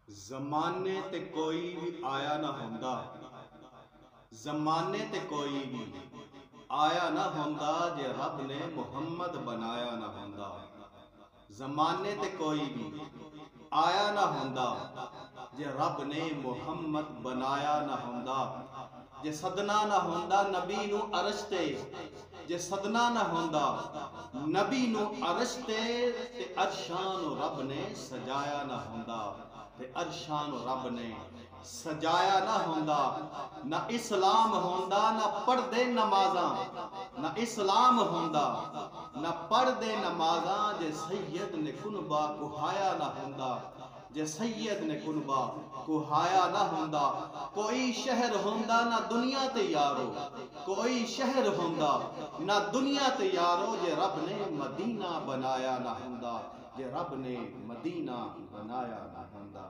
ज़माने ते कोई भी आया ना होंदा, ज़माने ते कोई भी आया ना होंदा जे रब ने मुहम्मद बनाया ना होंदा। ज़माने ते कोई भी आया ना होंदा जे रब ने मुहम्मद बनाया ना होंदा। जे सदना ना होंदा नबी नू अरश ते, जे सदना ना होंदा नबी नू अरश ते अरशां नू रब ने सजाया ना होंदा। ते अरशां नू रब ने सजाया ना होंदा। ना इस्लाम होंदा ना पढ़दे नमाज़ां, ना इस्लाम होंदा ना पढ़दे नमाज़ां जे सैयद ने कुनबा कुहाया ना होंदा। जे सैयद ने कुनबा कुहाया ना होंदा। कोई शहर होंदा ना दुनिया ते यारो, कोई शहर होंदा ना दुनिया ते यारो जे रब ने मदीना बनाया ना होंदा, जे रब ने मदीना बनाया ना होंदा।